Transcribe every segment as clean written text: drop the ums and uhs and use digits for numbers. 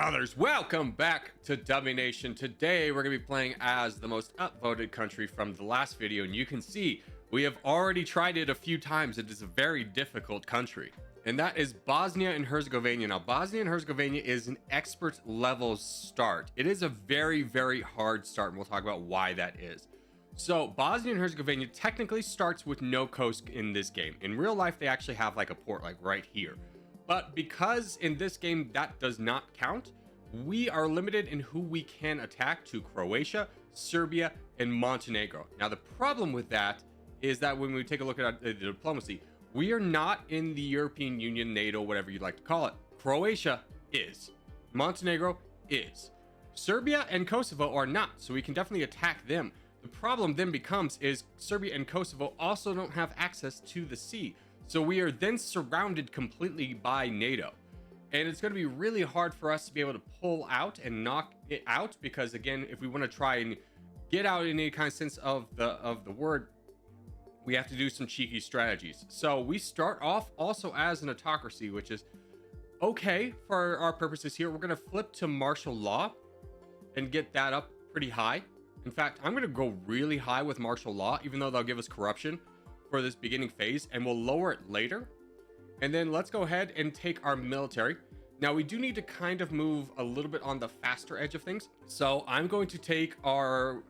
brothers, welcome back to DummyNation. Today we're going to be playing as the most upvoted country from the last video, and you can see we have already tried it a few times. It is a very difficult country, and that is Bosnia and Herzegovina. Now, Bosnia and Herzegovina is an expert level start. It is a very, very hard start, and we'll talk about why that is. So Bosnia and Herzegovina technically starts with no coast in this game. In real life, they actually have like a port like right here. But because in this game that does not count, we are limited in who we can attack to Croatia, Serbia, and Montenegro. Now, the problem with that is that when we take a look at the diplomacy, we are not in the European Union, NATO, whatever you'd like to call it. Croatia is. Montenegro is. Serbia and Kosovo are not, so we can definitely attack them. The problem then becomes is Serbia and Kosovo also don't have access to the sea. So we are then surrounded completely by NATO. And it's going to be really hard for us to be able to pull out and knock it out because, again, if we want to try and get out in any kind of sense of the word, we have to do some cheeky strategies. So we start off also as an autocracy, which is okay for our purposes here. We're going to flip to martial law and get that up pretty high. In fact, I'm going to go really high with martial law, even though they'll give us corruption for this beginning phase, and we'll lower it later. And then let's go ahead and take our military. Now, we do need to kind of move a little bit on the faster edge of things. So I'm going to take our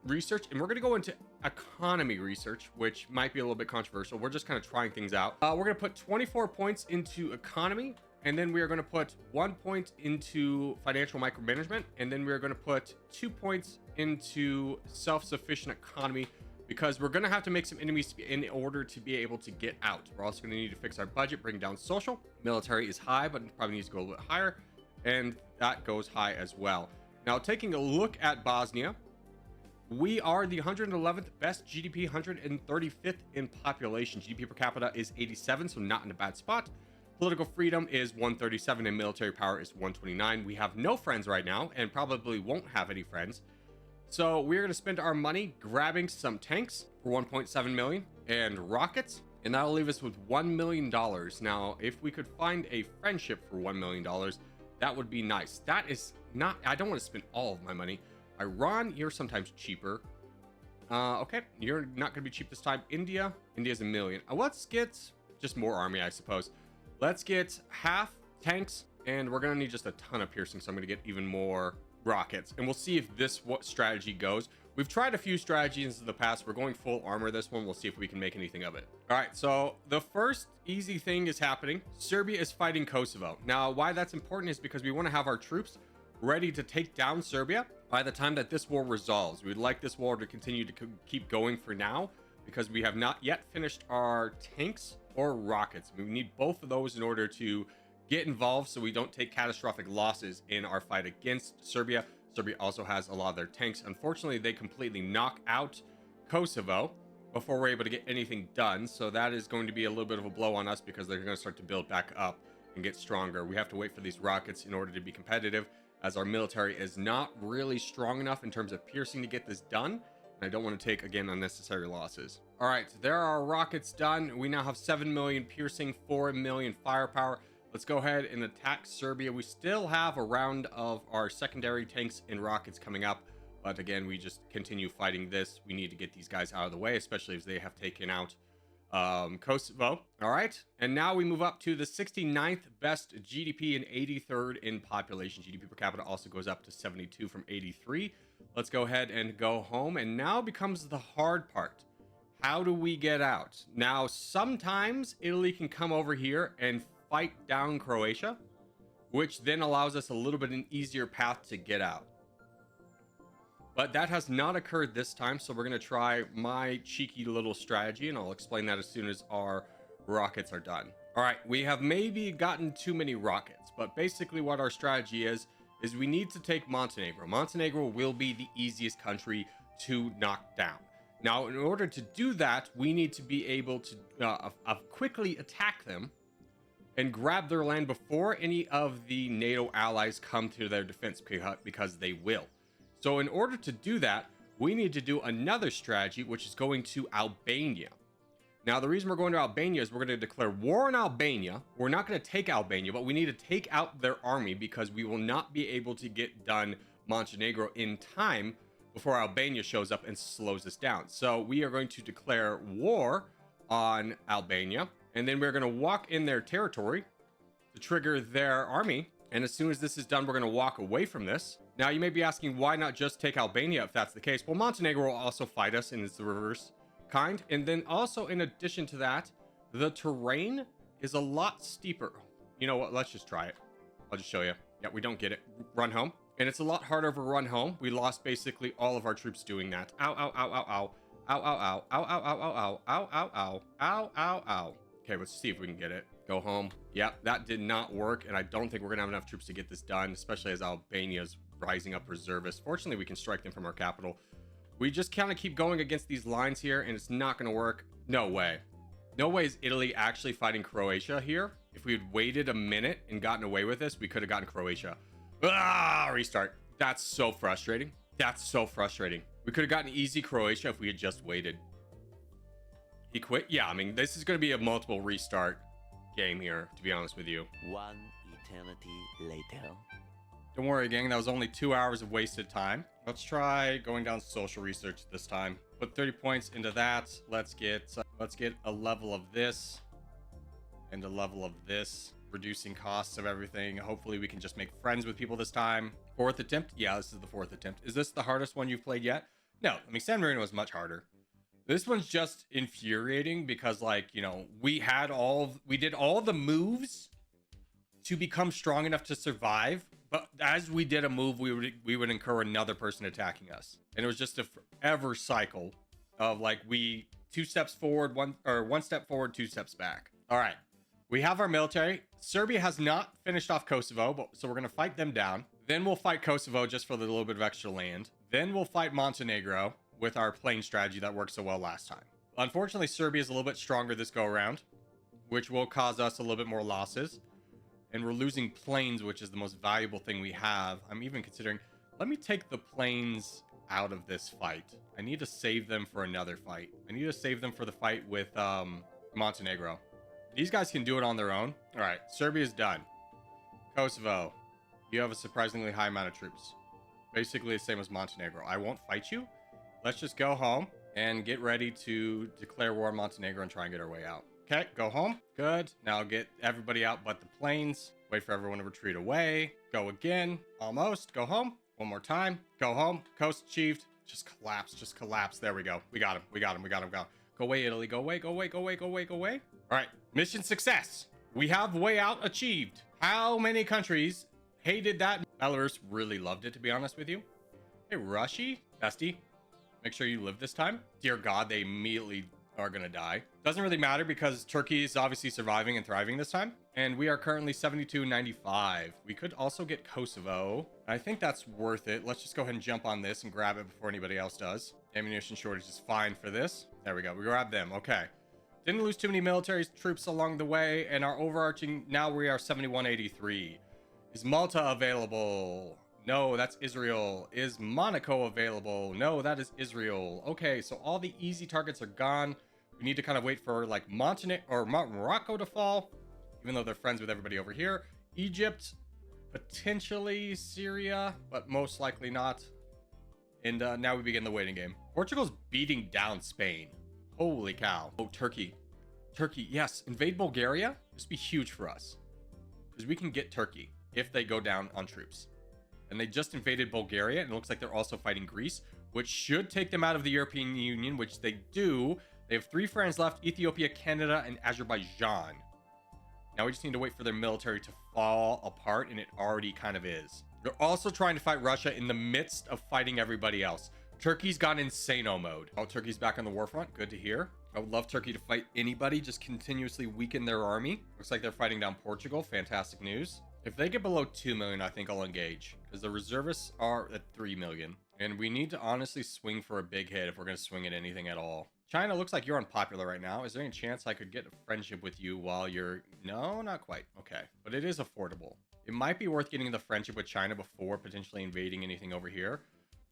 research and we're going to go into economy research, which might be a little bit controversial. We're just kind of trying things out. We're going to put 24 points into economy, and then we are going to put 1 point into financial micromanagement, and then we're going to put 2 points into self-sufficient economy, because we're going to have to make some enemies in order to be able to get out. We're also going to need to fix our budget, bring down social. Military is high, but it probably needs to go a little bit higher, and that goes high as well. Now, taking a look at Bosnia, we are the 111th best GDP, 135th in population. GDP per capita is 87, so not in a bad spot. Political freedom is 137, and military power is 129. We have no friends right now, and probably won't have any friends. So we're going to spend our money grabbing some tanks for 1.7 million and rockets, and that'll leave us with $1 million. Now, if we could find a friendship for $1 million, that would be nice. That is not, I don't want to spend all of my money. Iran, you're sometimes cheaper. Okay, you're not going to be cheap this time. India's $1 million. Let's get just more army, I suppose. Let's get half tanks, and we're going to need just a ton of piercing, so I'm going to get even more rockets, and we'll see if this strategy goes. We've tried a few strategies in the past. We're going full armor this one. We'll see if we can make anything of it. All right, so the first easy thing is happening. Serbia is fighting Kosovo. Now, why that's important is because we want to have our troops ready to take down Serbia by the time that this war resolves. We'd like this war to continue to keep going for now, because we have not yet finished our tanks or rockets. We need both of those in order to get involved so we don't take catastrophic losses in our fight against Serbia. Serbia also has a lot of their tanks. Unfortunately, they completely knock out Kosovo before we're able to get anything done. So that is going to be a little bit of a blow on us, because they're going to start to build back up and get stronger. We have to wait for these rockets in order to be competitive, as our military is not really strong enough in terms of piercing to get this done. And I don't want to take, again, unnecessary losses. All right, there are rockets done. We now have 7 million piercing, 4 million firepower. Let's go ahead and attack Serbia. We still have a round of our secondary tanks and rockets coming up, but again, we just continue fighting this. We need to get these guys out of the way, especially if they have taken out Kosovo. All right, and now we move up to the 69th best GDP and 83rd in population. GDP per capita also goes up to 72 from 83. Let's go ahead and go home, and now becomes the hard part. How do we get out? Now, sometimes Italy can come over here and fight down Croatia, which then allows us a little bit an easier path to get out. But that has not occurred this time, so we're going to try my cheeky little strategy, and I'll explain that as soon as our rockets are done. All right, we have maybe gotten too many rockets, but basically what our strategy is we need to take Montenegro. Montenegro will be the easiest country to knock down. Now, in order to do that, we need to be able to quickly attack them and grab their land before any of the NATO allies come to their defense, because they will. So in order to do that, we need to do another strategy, which is going to Albania. Now, the reason we're going to Albania is we're going to declare war on Albania. We're not going to take Albania, but we need to take out their army because we will not be able to get done Montenegro in time before Albania shows up and slows us down. So we are going to declare war on Albania, and then we're going to walk in their territory to trigger their army. And as soon as this is done, we're going to walk away from this. Now, you may be asking, why not just take Albania if that's the case? Well, Montenegro will also fight us, and it's the reverse kind. And then also, in addition to that, the terrain is a lot steeper. You know what? Let's just try it. I'll just show you. Yeah, we don't get it. Run home. And it's a lot harder of a run home. We lost basically all of our troops doing that. Ow, ow, ow, ow, ow. Ow, ow, ow. Ow, ow, ow, ow, ow. Ow, ow, ow. Ow, ow, ow. Okay, let's see if we can get it. Go home. Yep, that did not work. And I don't think we're going to have enough troops to get this done, especially as Albania's rising up reservists. Fortunately, we can strike them from our capital. We just kind of keep going against these lines here, and it's not going to work. No way. No way is Italy actually fighting Croatia here. If we had waited a minute and gotten away with this, we could have gotten Croatia. Ah, restart. That's so frustrating. That's so frustrating. We could have gotten easy Croatia if we had just waited. He quit? Yeah, I mean, this is going to be a multiple restart game here, to be honest with you. One eternity later. Don't worry, gang. That was only 2 hours of wasted time. Let's try going down social research this time. Put 30 points into that. Let's get a level of this and a level of this, reducing costs of everything. Hopefully, we can just make friends with people this time. Fourth attempt? Yeah, this is the fourth attempt. Is this the hardest one you've played yet? No, I mean, San Marino was much harder. This one's just infuriating because, like, you know, we did all the moves to become strong enough to survive, but as we did a move, we would incur another person attacking us, and it was just a forever cycle of like two steps forward, one step forward, two steps back. All right, we have our military. Serbia has not finished off Kosovo, so we're gonna fight them down. Then we'll fight Kosovo just for the little bit of extra land. Then we'll fight Montenegro with our plane strategy that worked so well last time. Unfortunately, Serbia is a little bit stronger this go around, which will cause us a little bit more losses. And we're losing planes, which is the most valuable thing we have. I'm even considering, let me take the planes out of this fight. I need to save them for another fight. I need to save them for the fight with Montenegro. These guys can do it on their own. All right, Serbia's done. Kosovo, you have a surprisingly high amount of troops. Basically the same as Montenegro. I won't fight you. Let's just go home and get ready to declare war on Montenegro and try and get our way out. Okay, go home. Good. Now get everybody out but the planes. Wait for everyone to retreat away. Go again. Almost. Go home. One more time. Go home. Coast achieved. Just collapse. Just collapse. There we go. We got him. We got him. We got him. Go away, Italy. Go away. Go away. Go away. Go away. Go away. All right. Mission success. We have way out achieved. How many countries hated that? Belarus really loved it, to be honest with you. Hey, Russia. Bestie. Make sure you live this time. Dear God, they immediately are gonna die. Doesn't really matter because Turkey is obviously surviving and thriving this time. And we are currently 72.95. We could also get Kosovo. I think that's worth it. Let's just go ahead and jump on this and grab it before anybody else does. Ammunition shortage is fine for this. There we go. We grabbed them. Okay. Didn't lose too many military troops along the way. And our overarching, now we are 71.83. Is Malta available? No, that's Israel. Is Monaco available? No, that is Israel. Okay, so all the easy targets are gone. We need to kind of wait for like Montenegro or Morocco to fall, even though they're friends with everybody over here. Egypt, potentially Syria, but most likely not. And now we begin the waiting game. Portugal's beating down Spain. Holy cow. Oh, Turkey. Turkey, yes. Invade Bulgaria. This would be huge for us because we can get Turkey if they go down on troops. And they just invaded Bulgaria, and it looks like they're also fighting Greece, which should take them out of the European Union, which they do. They have 3 friends left: Ethiopia, Canada, and Azerbaijan. Now we just need to wait for their military to fall apart, and it already kind of is. They're also trying to fight Russia in the midst of fighting everybody else. Turkey's gone insano mode. Oh, Turkey's back on the war front. Good to hear. I would love Turkey to fight anybody, just continuously weaken their army. Looks like they're fighting down Portugal. Fantastic news. If they get below 2 million, I think I'll engage, because the reservists are at 3 million. And we need to honestly swing for a big hit if we're going to swing at anything at all. China, looks like you're unpopular right now. Is there any chance I could get a friendship with you while you're... No, not quite. Okay. But it is affordable. It might be worth getting the friendship with China before potentially invading anything over here.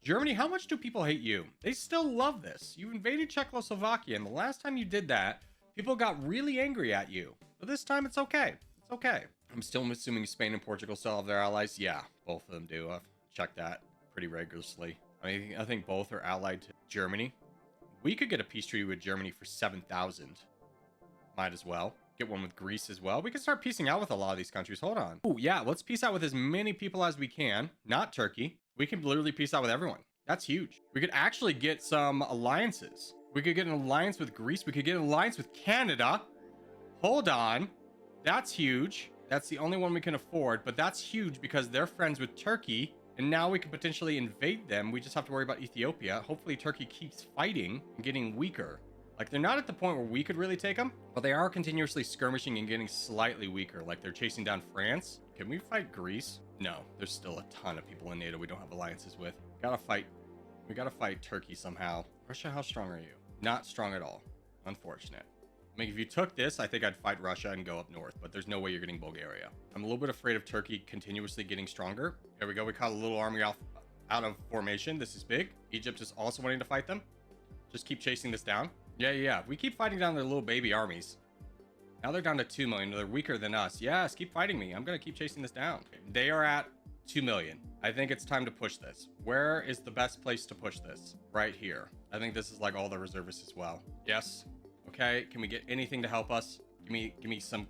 Germany, how much do people hate you? They still love this. You invaded Czechoslovakia, and the last time you did that, People got really angry at you, but this time it's okay. It's okay. I'm still assuming Spain and Portugal still have their allies. Yeah, both of them do. I've checked that pretty regularly. I think both are allied to Germany. We could get a peace treaty with Germany for 7,000. Might as well. Get one with Greece as well. We can start piecing out with a lot of these countries. Hold on. Oh, yeah. Let's piece out with as many people as we can. Not Turkey. We can literally piece out with everyone. That's huge. We could actually get some alliances. We could get an alliance with Greece. We could get an alliance with Canada. Hold on. That's huge. That's the only one we can afford. But that's huge because they're friends with Turkey. And now we could potentially invade them. We just have to worry about Ethiopia. Hopefully Turkey keeps fighting and getting weaker. Like, they're not at the point where we could really take them, but they are continuously skirmishing and getting slightly weaker. Like, they're chasing down France. Can we fight Greece? No, there's still a ton of people in NATO we don't have alliances with. We gotta fight Turkey somehow. Russia, how strong are you? Not strong at all. Unfortunate. I mean, if you took this, I think I'd fight Russia and go up north, but there's no way you're getting Bulgaria. I'm a little bit afraid of Turkey continuously getting stronger. There we go. We caught a little army out of formation. This is big. Egypt is also wanting to fight them. Just keep chasing this down. Yeah. We keep fighting down their little baby armies. Now they're down to 2 million. They're weaker than us. Yes, keep fighting me. I'm going to keep chasing this down. They are at 2 million. I think it's time to push this. Where is the best place to push this? Right here. I think this is like all the reservists as well. Yes. Okay. Can we get anything to help us? Give me some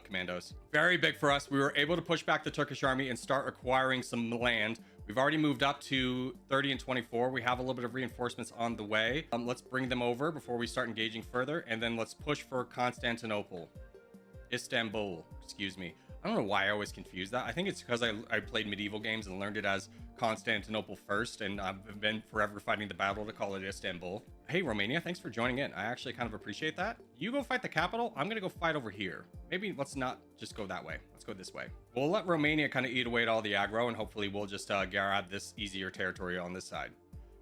commandos. Very big for us. We were able to push back the Turkish army and start acquiring some land. We've already moved up to 30 and 24. We have a little bit of reinforcements on the way. Let's bring them over before we start engaging further. And then let's push for Constantinople. Istanbul, excuse me. I don't know why I always confuse that. I think it's because I played medieval games and learned it as Constantinople first. And I've been forever fighting the battle to call it Istanbul. Hey, Romania, thanks for joining in. I actually kind of appreciate that. You go fight the capital. I'm going to go fight over here. Maybe let's not just go that way. Let's go this way. We'll let Romania kind of eat away at all the aggro, and hopefully we'll just grab this easier territory on this side.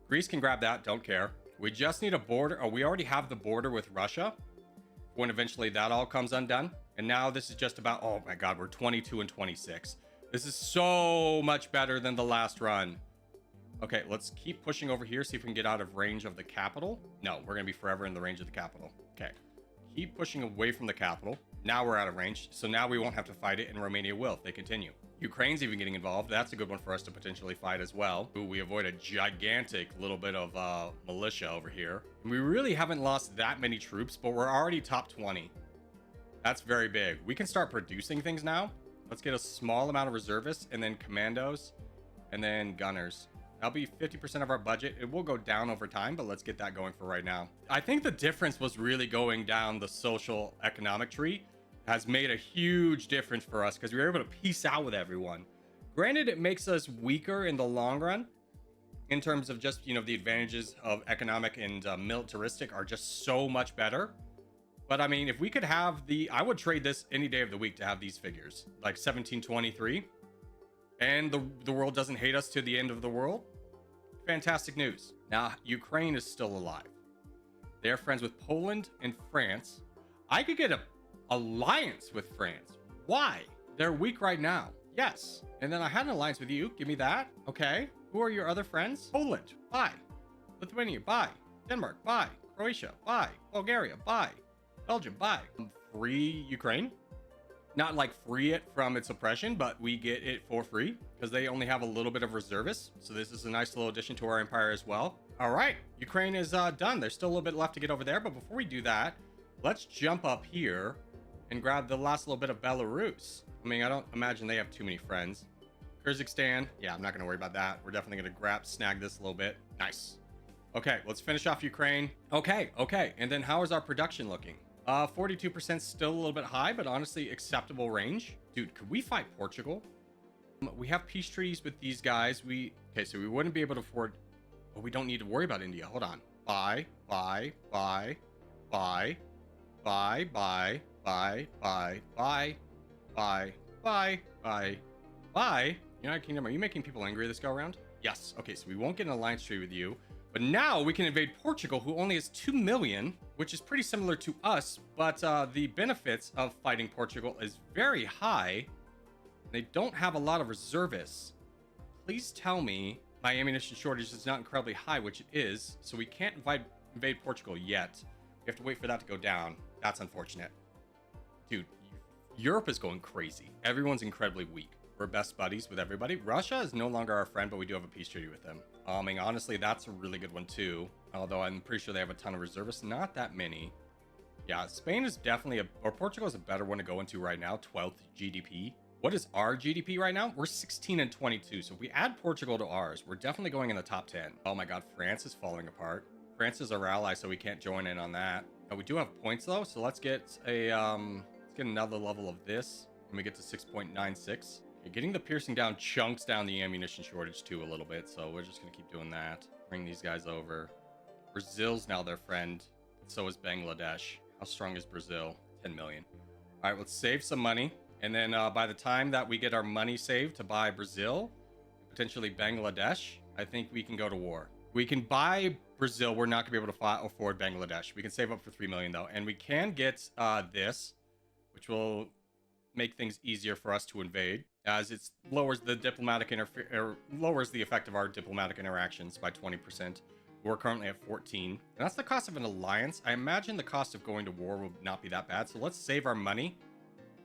Greece can grab that. Don't care. We just need a border. Oh, we already have the border with Russia when eventually that all comes undone. And now this is just about, oh my God, we're 22 and 26. This is so much better than the last run. Okay, let's keep pushing over here, see if we can get out of range of the capital. No, we're going to be forever in the range of the capital. Okay, keep pushing away from the capital. Now we're out of range, so now we won't have to fight it, and Romania will if they continue. Ukraine's even getting involved. That's a good one for us to potentially fight as well. Ooh, we avoid a gigantic little bit of militia over here. We really haven't lost that many troops, but we're already top 20. That's very big. We can start producing things now. Let's get a small amount of reservists, and then commandos, and then gunners. That'll be 50% of our budget. It will go down over time, but let's get that going for right now. I think the difference was really going down the social economic tree has made a huge difference for us because we were able to piece out with everyone. Granted, it makes us weaker in the long run in terms of just, you know, the advantages of economic and militaristic are just so much better. But I mean, if we could have I would trade this any day of the week to have these figures, like 1723. And the world doesn't hate us to the end of the world. Fantastic news. Now, Ukraine is still alive. They're friends with Poland and France. I could get an alliance with France. Why? They're weak right now. Yes. And then I had an alliance with you. Give me that. Okay. Who are your other friends? Poland. Bye. Lithuania. Bye. Denmark. Bye. Croatia. Bye. Bulgaria. Bye. Belgium. Bye. Free Ukraine. Not like free it from its oppression, but we get it for free because they only have a little bit of reservists. So this is a nice little addition to our empire as well. All right, Ukraine is done. There's still a little bit left to get over there. But before we do that, let's jump up here and grab the last little bit of Belarus. I mean, I don't imagine they have too many friends. Kyrgyzstan. Yeah, I'm not going to worry about that. We're definitely going to snag this a little bit. Nice. Okay, let's finish off Ukraine. Okay. And then how is our production looking? 42% still a little bit high, but honestly acceptable range. Dude, could we fight Portugal? We have peace treaties with these guys. Okay, so we wouldn't be able to afford, but we don't need to worry about India. Hold on. Buy. United Kingdom, are you making people angry this go around? Yes. Okay, so we won't get an alliance treaty with you. But now we can invade Portugal, who only has 2 million, which is pretty similar to us. But the benefits of fighting Portugal is very high. They don't have a lot of reservists. Please tell me my ammunition shortage is not incredibly high, which it is. So we can't invade Portugal yet. We have to wait for that to go down. That's unfortunate. Dude, Europe is going crazy. Everyone's incredibly weak. We're best buddies with everybody. Russia is no longer our friend, but we do have a peace treaty with them. And honestly, that's a really good one too. Although I'm pretty sure they have a ton of reservists. Not that many. Yeah, Spain is definitely or Portugal is a better one to go into right now. 12th GDP. What is our GDP right now? We're 16 and 22. So if we add Portugal to ours, we're definitely going in the top 10. Oh my God, France is falling apart. France is our ally, so we can't join in on that. We do have points though, so let's get a let's get another level of this. When we get to 6.96. Okay, getting the piercing down chunks down the ammunition shortage too a little bit, so we're just gonna keep doing that. Bring these guys over. Brazil's now their friend. So is Bangladesh. How strong is Brazil? 10 million. All right, let's save some money. And then by the time that we get our money saved to buy Brazil, potentially Bangladesh, I think we can go to war. We can buy Brazil. We're not going to be able to afford Bangladesh. We can save up for 3 million though. And we can get this, which will make things easier for us to invade, as it lowers the diplomatic lowers the effect of our diplomatic interactions by 20%. We're currently at 14. And that's the cost of an alliance. I imagine the cost of going to war will not be that bad. So let's save our money.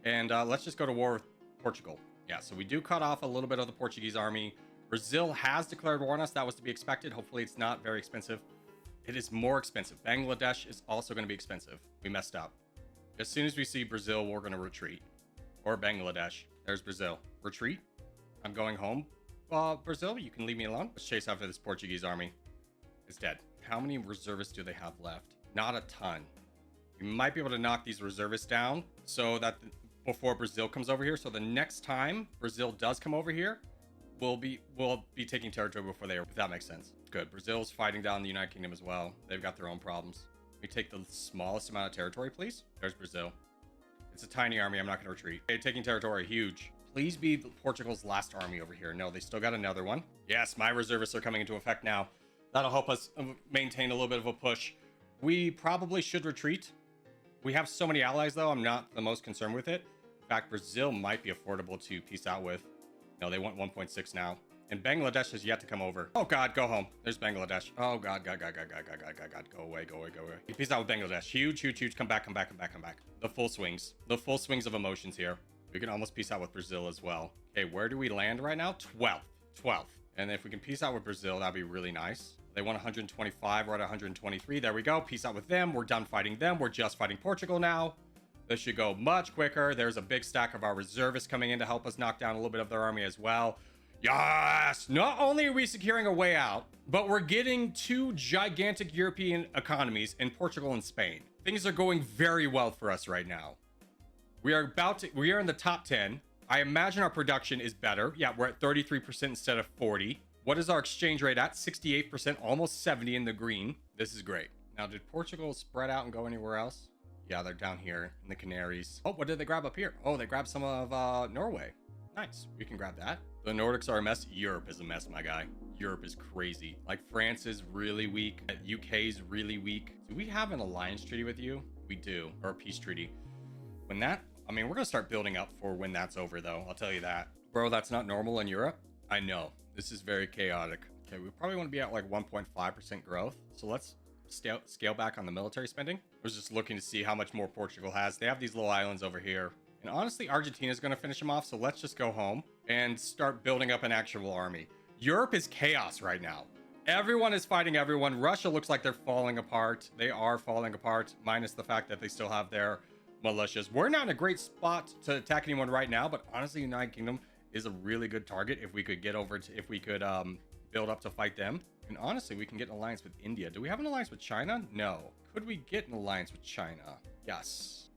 And let's just go to war with Portugal. Yeah, so we do cut off a little bit of the Portuguese army. Brazil has declared war on us. That was to be expected. Hopefully it's not very expensive. It is more expensive. Bangladesh is also going to be expensive. We messed up. As soon as we see Brazil, we're going to retreat. Or Bangladesh. There's Brazil. Retreat. I'm going home. Brazil, you can leave me alone. Let's chase after this Portuguese army. It's dead. How many reservists do they have left? Not a ton. We might be able to knock these reservists down so that before Brazil comes over here. So the next time Brazil does come over here, we'll be taking territory before they are, if that makes sense. Good. Brazil's fighting down the United Kingdom as well. They've got their own problems. We take the smallest amount of territory, please. There's Brazil. It's a tiny army. I'm not going to retreat. Okay, taking territory. Huge. Please be Portugal's last army over here. No, they still got another one. Yes, my reservists are coming into effect now. That'll help us maintain a little bit of a push. We probably should retreat. We have so many allies, though. I'm not the most concerned with it. In fact, Brazil might be affordable to peace out with. No, they want 1.6 now. And Bangladesh has yet to come over. Oh, God, go home. There's Bangladesh. Oh, God. Go away. Peace out with Bangladesh. Huge. Come back. The full swings. The full swings of emotions here. We can almost peace out with Brazil as well. Okay, where do we land right now? 12th. And if we can peace out with Brazil, that'd be really nice. They want 125. We're at 123. There we go. Peace out with them. We're done fighting them. We're just fighting Portugal now. This should go much quicker. There's a big stack of our reservists coming in to help us knock down a little bit of their army as well. Yes! Not only are we securing a way out, but we're getting two gigantic European economies in Portugal and Spain. Things are going very well for us right now. We are in the top 10. I imagine our production is better. Yeah, we're at 33% instead of 40. What is our exchange rate at? 68%, almost 70 in the green. This is great. Now, did Portugal spread out and go anywhere else? Yeah, they're down here in the Canaries. Oh, what did they grab up here? Oh, they grabbed some of Norway. Nice. We can grab that. The Nordics are a mess. Europe is a mess, my guy. Europe is crazy. Like, France is really weak. UK is really weak. Do we have an alliance treaty with you? We do. Or a peace treaty. When that... I mean, we're going to start building up for when that's over, though. I'll tell you that. Bro, that's not normal in Europe? I know. This is very chaotic. Okay, we probably want to be at like 1.5% growth. So let's scale back on the military spending. I was just looking to see how much more Portugal has. They have these little islands over here. And honestly, Argentina is going to finish them off. So let's just go home and start building up an actual army. Europe is chaos right now. Everyone is fighting everyone. Russia looks like they're falling apart. They are falling apart, minus the fact that they still have their militias. We're not in a great spot to attack anyone right now, but honestly, United Kingdom is a really good target if we could get over to, if we could build up to fight them. And honestly, we can get an alliance with India. Do we have an alliance with China? No. Could we get an alliance with China? Yes.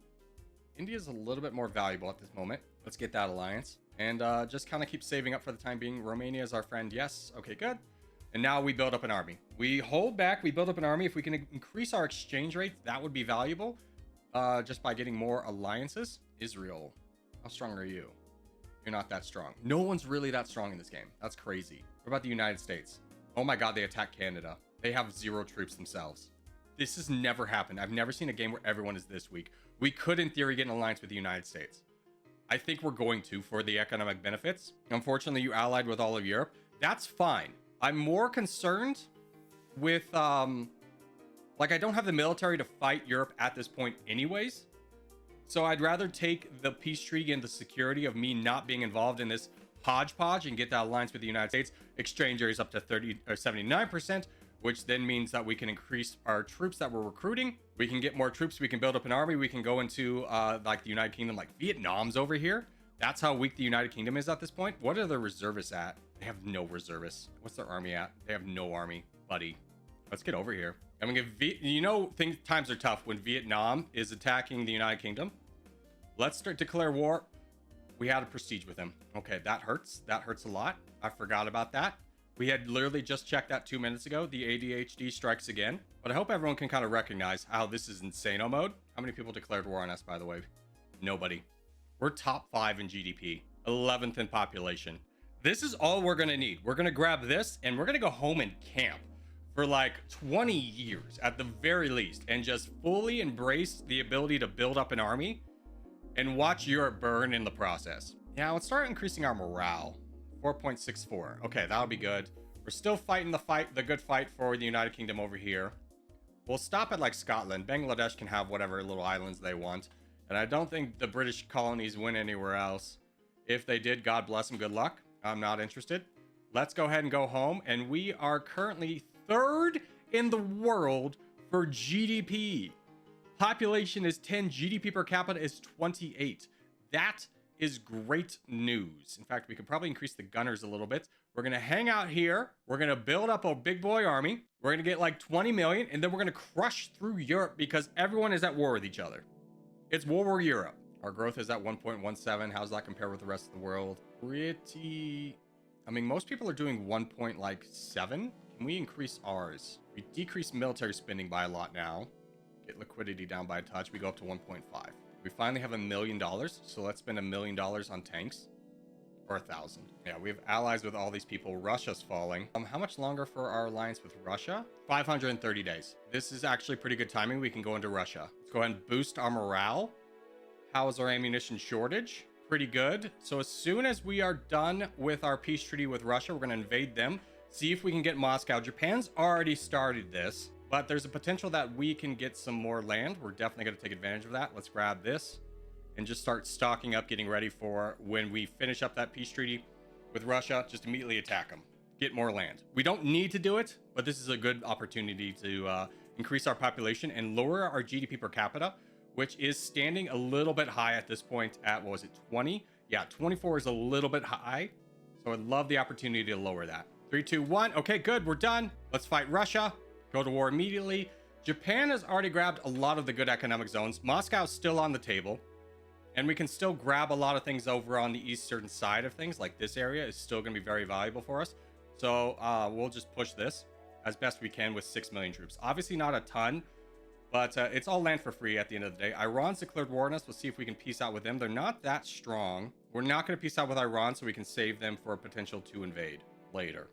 India is a little bit more valuable at this moment. Let's get that alliance and just kind of keep saving up for the time being. Romania is our friend. Yes. Okay, good. And now we build up an army. We hold back. We build up an army. If we can increase our exchange rate, that would be valuable. Just by getting more alliances. Israel, how strong are you? You're not that strong. No one's really that strong in this game. That's crazy. What about the United States? Oh my God, they attacked Canada. They have 0 troops themselves. This has never happened. I've never seen a game where everyone is this weak. We could, in theory, get an alliance with the United States. I think we're going to for the economic benefits. Unfortunately, you allied with all of Europe. That's fine. I'm more concerned with Like, I don't have the military to fight Europe at this point anyways. So I'd rather take the peace treaty and the security of me not being involved in this hodgepodge and get that alliance with the United States. Exchange areas up to 30 or 79%, which then means that we can increase our troops that we're recruiting. We can get more troops. We can build up an army. We can go into like the United Kingdom, like Vietnam's over here. That's how weak the United Kingdom is at this point. What are their reservists at? They have no reservists. What's their army at? They have no army, buddy. Let's get over here. I mean, times are tough when Vietnam is attacking the United Kingdom. Let's declare war. We had a prestige with him. Okay, that hurts. That hurts a lot. I forgot about that. We had literally just checked that 2 minutes ago. The ADHD strikes again. But I hope everyone can kind of recognize how this is insano mode. How many people declared war on us, by the way? Nobody. We're top 5 in GDP, 11th in population. This is all we're going to need. We're going to grab this and we're going to go home and camp for like 20 years at the very least and just fully embrace the ability to build up an army and watch Europe burn in the process. Yeah, let's start increasing our morale. 4.64. Okay, that'll be good. We're still fighting the good fight for the United Kingdom over here. We'll stop at like Scotland. Bangladesh can have whatever little islands they want. And I don't think the British colonies win anywhere else. If they did, God bless them, good luck. I'm not interested. Let's go ahead and go home. And we are currently 3rd in the world for GDP. Population is 10, GDP per capita is 28. That is great news. In fact, we could probably increase the gunners a little bit. We're going to hang out here. We're going to build up a big boy army. We're going to get like 20 million, and then we're going to crush through Europe because everyone is at war with each other. It's World War Europe. Our growth is at 1.17. How does that compare with the rest of the world? Pretty... I mean, most people are doing 1.7. Can we increase ours? We decrease military spending by a lot now. Get liquidity down by a touch. We go up to 1.5. We finally have $1 million. So let's spend $1 million on tanks. Or 1,000. Yeah, we have allies with all these people. Russia's falling. How much longer for our alliance with Russia? 530 days. This is actually pretty good timing. We can go into Russia. Let's go ahead and boost our morale. How is our ammunition shortage? Pretty good. So as soon as we are done with our peace treaty with Russia, we're going to invade them. See if we can get Moscow. Japan's already started this, but there's a potential that we can get some more land. We're definitely going to take advantage of that. Let's grab this and just start stocking up, getting ready for when we finish up that peace treaty with Russia, just immediately attack them, get more land. We don't need to do it, but this is a good opportunity to increase our population and lower our GDP per capita, which is standing a little bit high at this point at, what was it, 20? Yeah, 24 is a little bit high. So I'd love the opportunity to lower that. 3, 2, 1. Okay, good. We're done. Let's fight Russia. Go to war immediately. Japan has already grabbed a lot of the good economic zones. Moscow's still on the table. And we can still grab a lot of things over on the eastern side of things. Like this area is still going to be very valuable for us. So we'll just push this as best we can with 6 million troops. Obviously not a ton, but it's all land for free at the end of the day. Iran's declared war on us. We'll see if we can peace out with them. They're not that strong. We're not going to peace out with Iran, so we can save them for a potential to invade later,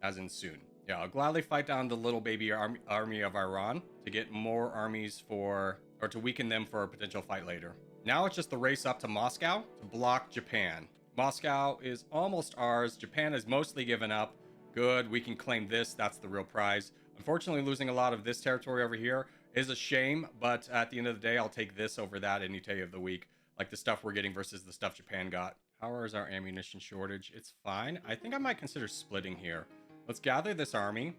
as in soon. Yeah, I'll gladly fight down the little baby army of Iran to get more armies or to weaken them for a potential fight later. Now it's just the race up to Moscow to block Japan. Moscow is almost ours. Japan has mostly given up. Good, we can claim this. That's the real prize. Unfortunately, losing a lot of this territory over here is a shame, but at the end of the day, I'll take this over that any day of the week. Like the stuff we're getting versus the stuff Japan got. How is our ammunition shortage? It's fine. I think I might consider splitting here. Let's gather this army,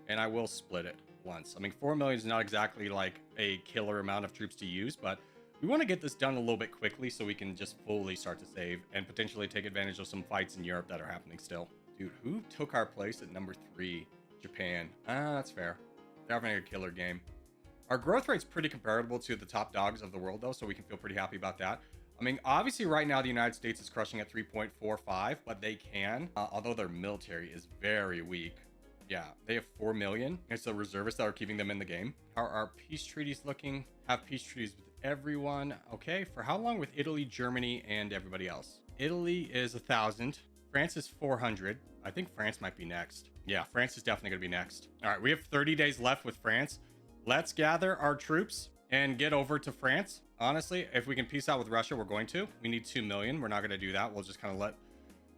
and I will split it once. I mean, 4 million is not exactly like a killer amount of troops to use, but we want to get this done a little bit quickly so we can just fully start to save and potentially take advantage of some fights in Europe that are happening still. Dude, who took our place at number 3? Japan. That's fair. They're having a killer game. Our growth rate's pretty comparable to the top dogs of the world, though, so we can feel pretty happy about that. I mean, obviously, right now, the United States is crushing at 3.45, but they can, although their military is very weak. Yeah, they have 4 million. It's the reservists that are keeping them in the game. How are our peace treaties looking? Have peace treaties with everyone. Okay, for how long with Italy, Germany, and everybody else? Italy is 1,000. France is 400. I think France might be next. Yeah, France is definitely going to be next. All right, we have 30 days left with France. Let's gather our troops and get over to France. Honestly, if we can peace out with Russia, we're going to. We need 2 million. We're not going to do that. We'll just kind of let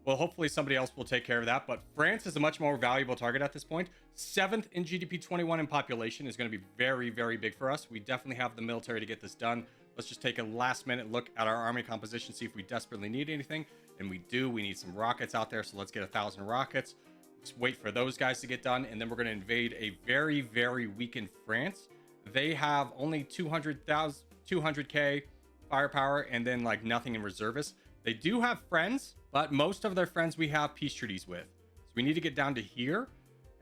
Well, hopefully somebody else will take care of that. But France is a much more valuable target at this point. 7th in GDP, 21 in population is going to be very, very big for us. We definitely have the military to get this done. Let's just take a last minute look at our army composition, see if we desperately need anything. And we do. We need some rockets out there. So let's get 1,000 rockets. Let's wait for those guys to get done. And then we're going to invade a very, very weakened France. They have only 200K firepower and then like nothing in reservists. They do have friends, but most of their friends we have peace treaties with. So we need to get down to here.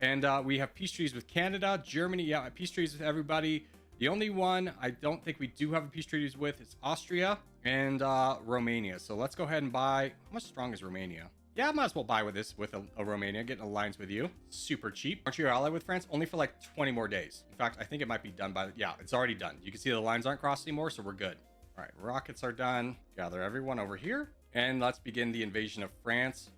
And we have peace treaties with Canada, Germany. Yeah, peace treaties with everybody. The only one I don't think we do have a peace treaties with is Austria and Romania. So let's go ahead and buy. How much strong is Romania? Yeah, I might as well buy with this with a Romania. Get an alliance with you. Super cheap. Aren't you allied with France? Only for like 20 more days. In fact, I think it might be done by. Yeah, it's already done. You can see the lines aren't crossed anymore, so we're good. All right, rockets are done. Gather everyone over here. And let's begin the invasion of France.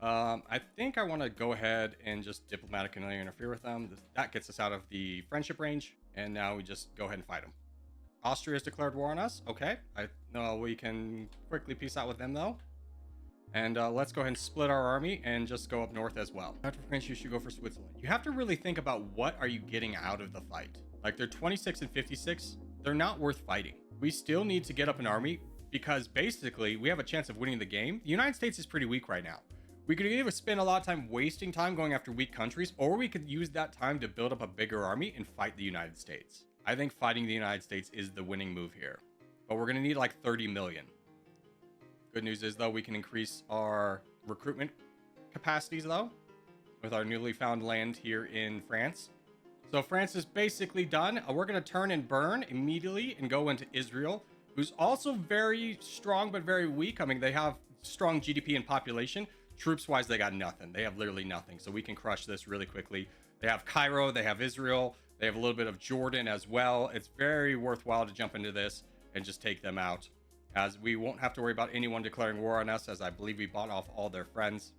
I think I want to go ahead and just diplomatically interfere with them. That gets us out of the friendship range. And now we just go ahead and fight them. Austria has declared war on us. Okay. I know we can quickly peace out with them, though. And let's go ahead and split our army and just go up north as well. After France, you should go for Switzerland. You have to really think about what are you getting out of the fight. Like, they're 26 and 56. They're not worth fighting. We still need to get up an army because basically we have a chance of winning the game. The United States is pretty weak right now. We could either spend a lot of time wasting time going after weak countries, or we could use that time to build up a bigger army and fight the United States. I think fighting the United States is the winning move here. But we're going to need like 30 million. Good news is, though, we can increase our recruitment capacities, though, with our newly found land here in France. So France is basically done. We're going to turn and burn immediately and go into Israel, who's also very strong but very weak. I mean, they have strong GDP and population. Troops-wise, they got nothing. They have literally nothing. So we can crush this really quickly. They have Cairo. They have Israel. They have a little bit of Jordan as well. It's very worthwhile to jump into this and just take them out, as we won't have to worry about anyone declaring war on us, as I believe we bought off all their friends.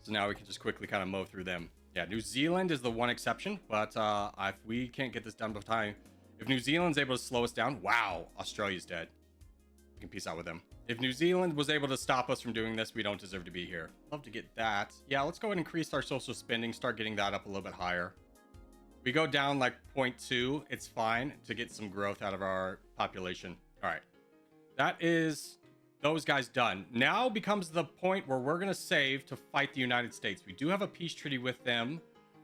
So now we can just quickly kind of mow through them. Yeah, New Zealand is the one exception, but if we can't get this done by time, if New Zealand's able to slow us down, wow, Australia's dead. We can peace out with them. If New Zealand was able to stop us from doing this, we don't deserve to be here. Love to get that. Yeah, let's go ahead and increase our social spending, start getting that up a little bit higher. We go down like 0.2, it's fine to get some growth out of our population. All right, that is those guys done. Now becomes the point where we're going to save to fight the United States. We do have a peace treaty with them.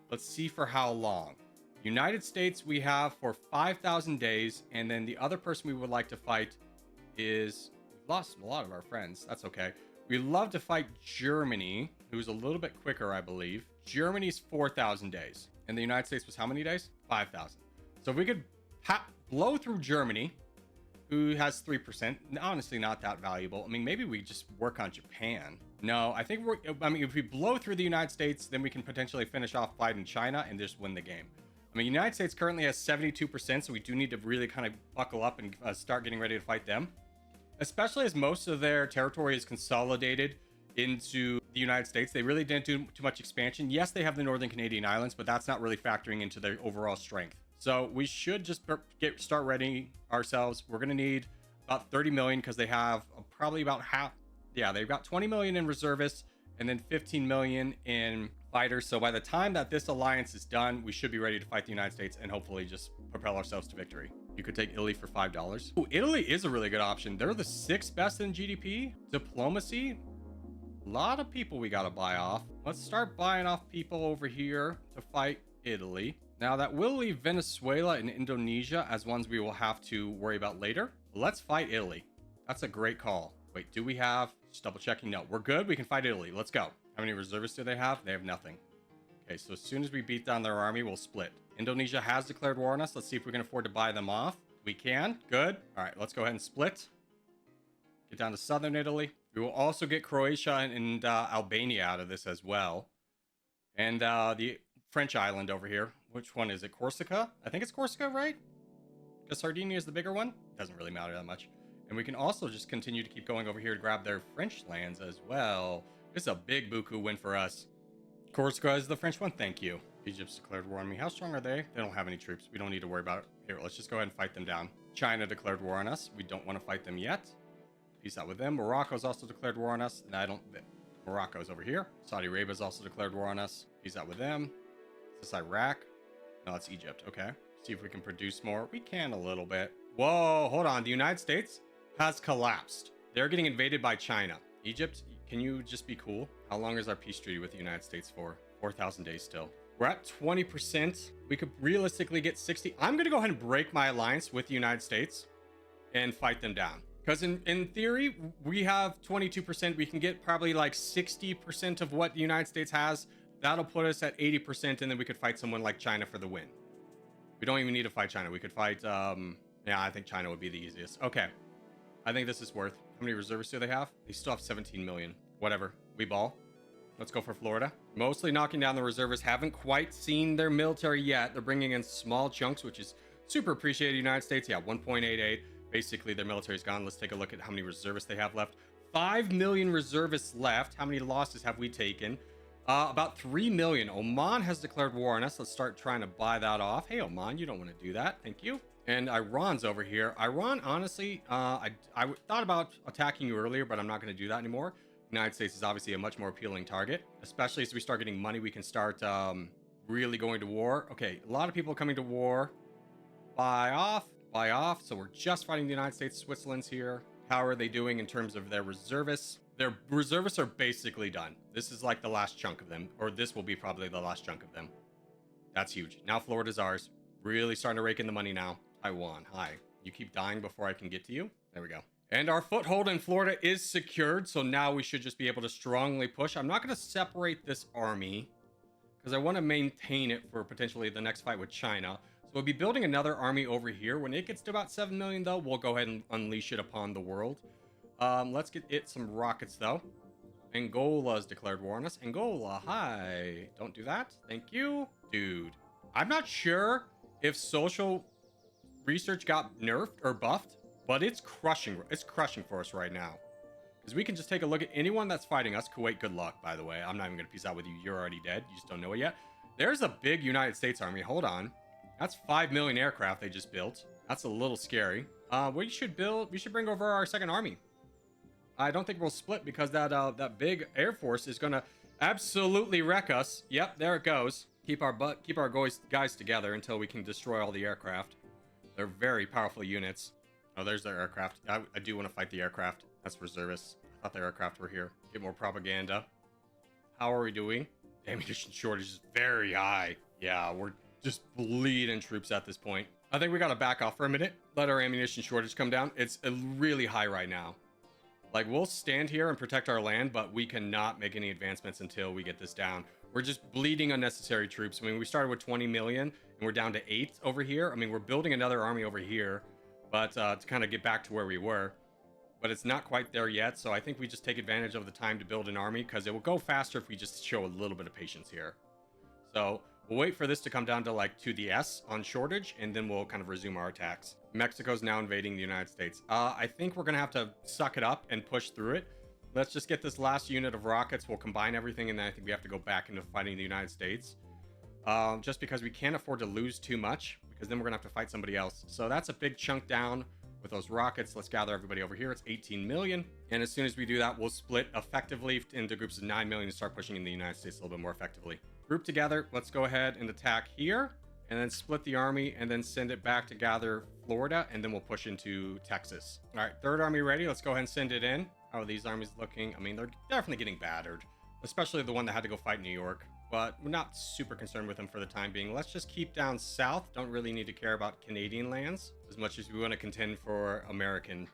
Let's see for how long. United States we have for 5,000 days, and then the other person we would like to fight is... lost a lot of our friends. That's okay. We love to fight Germany, who's a little bit quicker, I believe. Germany's 4,000 days. And the United States was how many days? 5,000. So if we could blow through Germany, who has 3%, honestly not that valuable. I mean, maybe we just work on Japan. No, I think if we blow through the United States, then we can potentially finish off fighting China and just win the game. I mean, the United States currently has 72%, so we do need to really kind of buckle up and start getting ready to fight them. Especially as most of their territory is consolidated into the United States. They really didn't do too much expansion. Yes, they have the Northern Canadian islands, but that's not really factoring into their overall strength. So we should just start readying ourselves. We're going to need about 30 million because they have probably about half. Yeah, they've got 20 million in reservists and then 15 million in fighters. So by the time that this alliance is done, we should be ready to fight the United States and hopefully just propel ourselves to victory. You could take Italy for $5. Oh, Italy is a really good option. They're the 6th best in GDP. Diplomacy. A lot of people we got to buy off. Let's start buying off people over here to fight Italy. Now that will leave Venezuela and Indonesia as ones we will have to worry about later. Let's fight Italy. That's a great call. Wait, do we have... Just double checking. No, we're good. We can fight Italy. Let's go. How many reservists do they have? They have nothing. Okay, so as soon as we beat down their army, we'll split. Indonesia has declared war on us. Let's see if we can afford to buy them off. We can. Good. All right, let's go ahead and split. Get down to southern Italy. We will also get Croatia and Albania out of this as well. And the French island over here. Which one is it? Corsica? I think it's Corsica, right? Because Sardinia is the bigger one. Doesn't really matter that much. And we can also just continue to keep going over here to grab their French lands as well. This is a big buku win for us. Corsica is the French one. Thank you. Egypt's declared war on me. How strong are they? They don't have any troops. We don't need to worry about it. Here, let's just go ahead and fight them down. China declared war on us. We don't want to fight them yet. Peace out with them. Morocco's also declared war on us. And Morocco's over here. Saudi Arabia's also declared war on us. Peace out with them. Is this Iraq? No, it's Egypt. Okay. See if we can produce more. We can a little bit. Whoa, hold on. The United States has collapsed. They're getting invaded by China. Egypt, can you just be cool? How long is our peace treaty with the United States for? 4,000 days still. We're at 20%. We could realistically get 60. I'm going to go ahead and break my alliance with the United States and fight them down. Because in theory, we have 22%. We can get probably like 60% of what the United States has. That'll put us at 80%, and then we could fight someone like China for the win. We don't even need to fight China. We could fight, yeah, I think China would be the easiest. Okay. I think this is worth. How many reservists do they have? They still have 17 million. Whatever. We ball. Let's go for Florida. Mostly knocking down the reservists. Haven't quite seen their military yet. They're bringing in small chunks, which is super appreciated. United States, yeah, 1.88. Basically, their military's gone. Let's take a look at how many reservists they have left. 5 million reservists left. How many losses have we taken? About 3 million. Oman has declared war on us. Let's start trying to buy that off. Hey, Oman, you don't want to do that. Thank you. And Iran's over here. Iran, honestly, I thought about attacking you earlier, but I'm not going to do that anymore. United States is obviously a much more appealing target, especially as we start getting money. We can start really going to war. Okay, a lot of people coming to war. Buy off. Buy off. So we're just fighting the United States. Switzerland's here. How are they doing in terms of their reservists? Their reservists are basically done. This is like the last chunk of them, or this will be probably the last chunk of them. That's huge. Now Florida's ours. Really starting to rake in the money now. Taiwan, hi. You keep dying before I can get to you. There we go. And our foothold in Florida is secured, so now we should just be able to strongly push. I'm not going to separate this army because I want to maintain it for potentially the next fight with China. So we'll be building another army over here. When it gets to about 7 million, though, we'll go ahead and unleash it upon the world. Let's get it some rockets, though. Angola's declared war on us. Angola, hi. Don't do that. Thank you. Dude, I'm not sure if social research got nerfed or buffed, but it's crushing for us right now, because we can just take a look at anyone that's fighting us. Kuwait, good luck, by the way. I'm not even gonna peace out with you. You're already dead. You just don't know it yet. There's a big United States army. Hold on, that's 5 million aircraft they just built. That's a little scary. We should bring over our second army. I don't think we'll split because that big air force is gonna absolutely wreck us. Yep, there it goes. Keep our guys together until we can destroy all the aircraft. They're very powerful units. Oh, there's their aircraft. I do want to fight the aircraft. That's reservists. I thought the aircraft were here. Get more propaganda. How are we doing? Ammunition shortage is very high. Yeah, we're just bleeding troops at this point. I think we got to back off for a minute. Let our ammunition shortage come down. It's really high right now. Like, we'll stand here and protect our land, but we cannot make any advancements until we get this down. We're just bleeding unnecessary troops. I mean, we started with 20 million and we're down to 8 over here. I mean, we're building another army over here, but to kind of get back to where we were. But it's not quite there yet, so I think we just take advantage of the time to build an army, because it will go faster if we just show a little bit of patience here. So we'll wait for this to come down to like to the S on shortage, and then we'll kind of resume our attacks. Mexico's now invading the United States. I think we're gonna have to suck it up and push through it. Let's just get this last unit of rockets. We'll combine everything, and then I think we have to go back into fighting the United States. Just because we can't afford to lose too much, because then we're gonna have to fight somebody else. So that's a big chunk down with those rockets. Let's gather everybody over here. It's 18 million. And as soon as we do that, we'll split effectively into groups of 9 million and start pushing in the United States a little bit more effectively. Group together. Let's go ahead and attack here, and then split the army, and then send it back to gather Florida, and then we'll push into Texas. All right, third army ready. Let's go ahead and send it in. How are these armies looking? I mean, they're definitely getting battered, especially the one that had to go fight New York, but we're not super concerned with them for the time being. Let's just keep down south. Don't really need to care about Canadian lands as much as we want to contend for American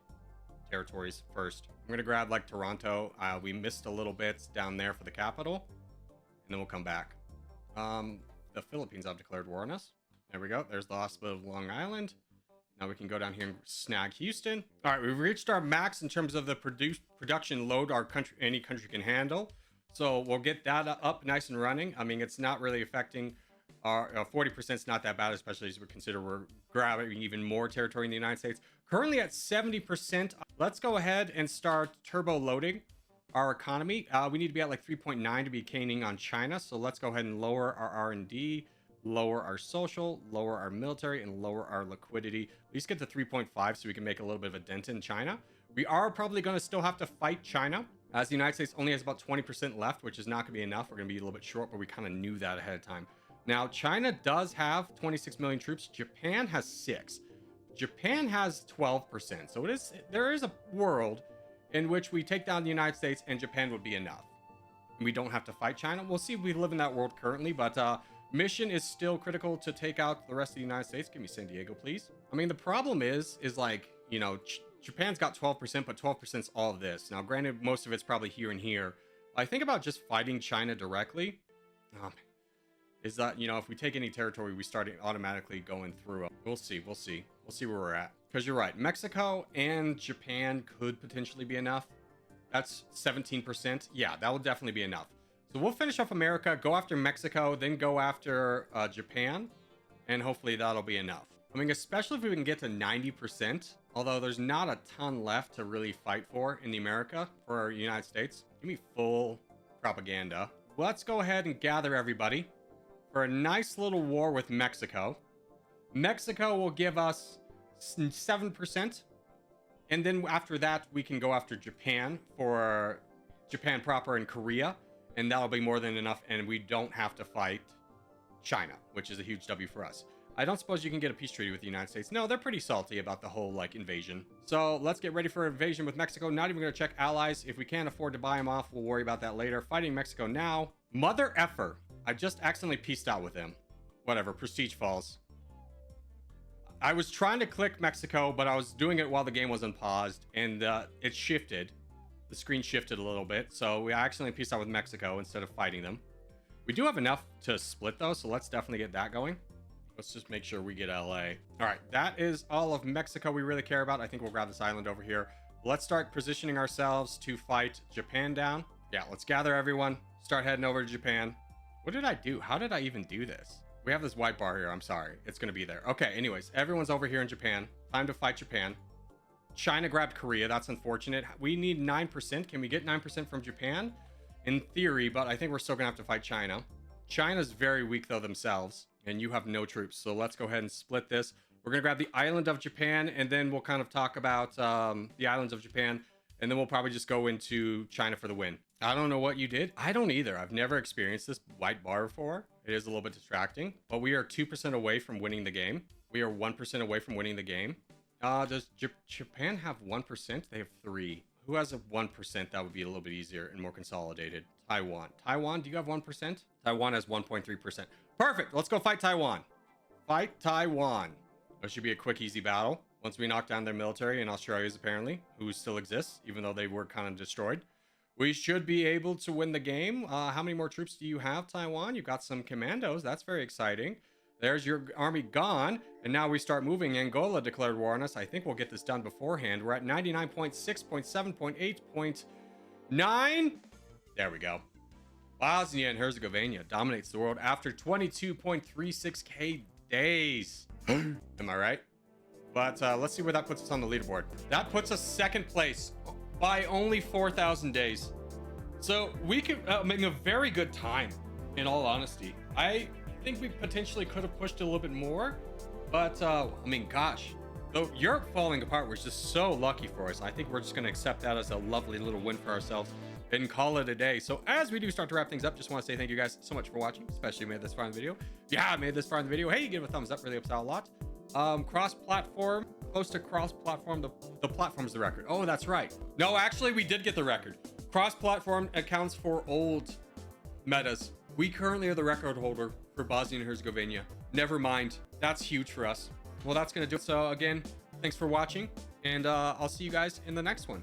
territories first. I'm going to grab like Toronto. We missed a little bit down there for the capital, and then we'll come back. The Philippines have declared war on us. There we go. There's the hospital of Long Island. Now we can go down here and snag Houston. All right, we've reached our max in terms of the production load any country can handle. So we'll get that up nice and running. I mean, it's not really affecting our 40%. Is not that bad, especially as we consider we're grabbing even more territory in the United States. Currently at 70%. Let's go ahead and start turbo loading our economy. We need to be at like 3.9 to be caning on China. So let's go ahead and lower our R&D, lower our social, lower our military, and lower our liquidity. At least get to 3.5 so we can make a little bit of a dent in China. We are probably going to still have to fight China, as the United States only has about 20% left, which is not going to be enough. We're going to be a little bit short, but we kind of knew that ahead of time. Now, China does have 26 million troops. Japan has 6. Japan has 12%. So there is a world in which we take down the United States and Japan would be enough. And we don't have to fight China. We'll see if we live in that world currently, but mission is still critical to take out the rest of the United States. Give me San Diego, please. I mean, the problem is like, you know, Japan's got 12%, but 12% is all of this. Now, granted, most of it's probably here and here. I think about just fighting China directly. Is that, you know, if we take any territory, we start automatically going through it. We'll see. We'll see where we're at. Because you're right. Mexico and Japan could potentially be enough. That's 17%. Yeah, that will definitely be enough. So we'll finish off America, go after Mexico, then go after Japan. And hopefully that'll be enough. I mean, especially if we can get to 90%. Although there's not a ton left to really fight for in the America for the United States. Give me full propaganda. Let's go ahead and gather everybody for a nice little war with Mexico. Mexico will give us 7%. And then after that, we can go after Japan for Japan proper and Korea. And that'll be more than enough. And we don't have to fight China, which is a huge W for us. I don't suppose you can get a peace treaty with the United States. No, they're pretty salty about the whole, like, invasion. So let's get ready for invasion with Mexico. Not even going to check allies. If we can't afford to buy them off, we'll worry about that later. Fighting Mexico now. Mother effer. I just accidentally peaced out with him. Whatever. Prestige falls. I was trying to click Mexico, but I was doing it while the game was unpaused. And it shifted. The screen shifted a little bit. So we accidentally peaced out with Mexico instead of fighting them. We do have enough to split, though. So let's definitely get that going. Let's just make sure we get LA. All right, that is all of Mexico we really care about. I think we'll grab this island over here. Let's start positioning ourselves to fight Japan down. Yeah, let's gather everyone. Start heading over to Japan. What did I do? How did I even do this? We have this white bar here. I'm sorry. It's going to be there. Okay, anyways, everyone's over here in Japan. Time to fight Japan. China grabbed Korea. That's unfortunate. We need 9%. Can we get 9% from Japan? In theory, but I think we're still going to have to fight China. China's very weak, though, themselves. And you have no troops. So let's go ahead and split this. We're going to grab the island of Japan. And then we'll kind of talk about the islands of Japan. And then we'll probably just go into China for the win. I don't know what you did. I don't either. I've never experienced this white bar before. It is a little bit distracting. But we are 2% away from winning the game. We are 1% away from winning the game. Does Japan have 1%? They have 3. Who has a 1%? That would be a little bit easier and more consolidated. Taiwan. Taiwan, do you have 1%? Taiwan has 1.3%. Perfect. Let's go fight Taiwan. Fight Taiwan. That should be a quick, easy battle. Once we knock down their military and Australia's apparently, who still exists, even though they were kind of destroyed. We should be able to win the game. How many more troops do you have, Taiwan? You've got some commandos. That's very exciting. There's your army gone. And now we start moving. Angola declared war on us. I think we'll get this done beforehand. We're at 99.6.7.8.9. There we go. Bosnia and Herzegovina dominates the world after 22.36k days. Am I right? But let's see where that puts us on the leaderboard. That puts us second place by only 4,000 days. So we could make a very good time, in all honesty. I think we potentially could have pushed a little bit more. But, I mean, gosh. Though Europe falling apart was just so lucky for us. I think we're just going to accept that as a lovely little win for ourselves and call it a day. So as we do start to wrap things up, just want to say thank you guys so much for watching, especially if you made this far in the video. Yeah, I made this far in the video. Hey, give it a thumbs up, really helps out a lot. Cross-platform, close to cross-platform. The platform's the record. Oh, that's right. No, actually, we did get the record. Cross-platform accounts for old metas. We currently are the record holder for Bosnia and Herzegovina. Never mind. That's huge for us. Well, that's going to do it. So again, thanks for watching, and I'll see you guys in the next one.